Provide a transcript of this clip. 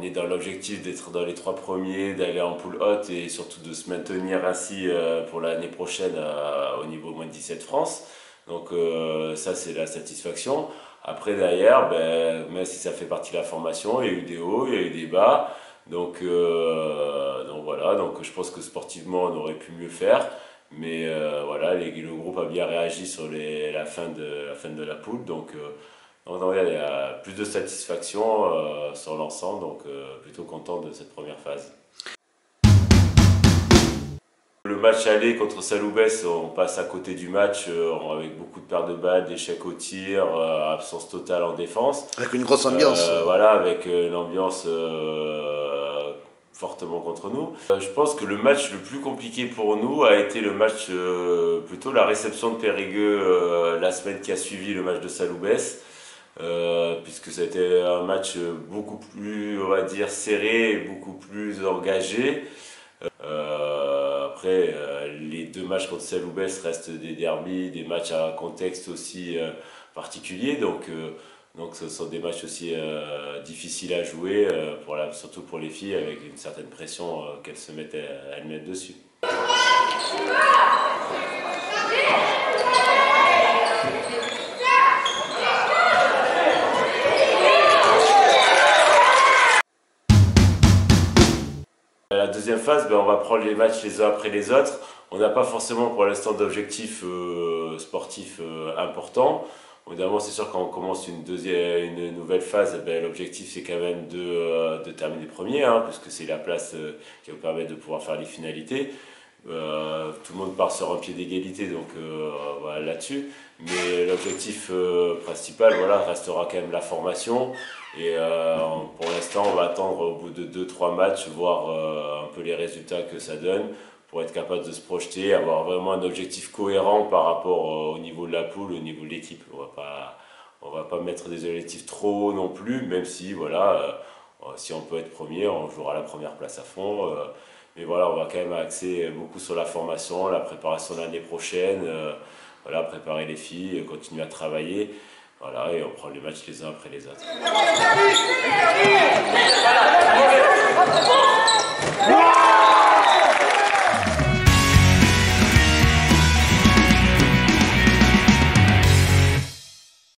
on est dans l'objectif d'être dans les 3 premiers, d'aller en poule haute et surtout de se maintenir ainsi pour l'année prochaine au niveau moins 17 France. Donc ça c'est la satisfaction. Après derrière, même si ça fait partie de la formation, il y a eu des hauts, il y a eu des bas. Donc voilà, donc je pense que sportivement on aurait pu mieux faire. Mais voilà, le groupe a bien réagi sur la fin de la poule. Donc non, il y a plus de satisfaction sur l'ensemble, donc plutôt content de cette première phase. Le match aller contre Saloubès, on passe à côté du match avec beaucoup de pertes de balles, d'échecs au tir, absence totale en défense. Avec une grosse ambiance. Voilà, avec une ambiance fortement contre nous. Je pense que le match le plus compliqué pour nous a été le match, plutôt la réception de Périgueux la semaine qui a suivi le match de Saloubès. Puisque ça a été un match beaucoup plus, on va dire, serré, beaucoup plus engagé. Après, les 2 matchs contre Saloubès restent des derbys, des matchs à un contexte aussi particulier. Donc ce sont des matchs aussi difficiles à jouer, surtout pour les filles, avec une certaine pression qu'elles se mettent à elles-mêmes dessus. La deuxième phase, on va prendre les matchs les uns après les autres. On n'a pas forcément pour l'instant d'objectifs sportifs importants. Évidemment, c'est sûr quand on commence une nouvelle phase, l'objectif c'est quand même de terminer premier, hein, puisque c'est la place qui va vous permettre de pouvoir faire les finalités. Tout le monde part sur un pied d'égalité, donc voilà, là-dessus. Mais l'objectif principal, voilà, restera quand même la formation. Et pour l'instant, on va attendre au bout de 2-3 matchs, voir un peu les résultats que ça donne, pour être capable de se projeter, avoir vraiment un objectif cohérent par rapport au niveau de la poule, au niveau de l'équipe. On va pas mettre des objectifs trop hauts non plus, même si voilà, si on peut être premier, on jouera la première place à fond. Mais voilà, on va quand même axer beaucoup sur la formation, la préparation de l'année prochaine, voilà, préparer les filles, continuer à travailler, voilà, et on prend les matchs les uns après les autres.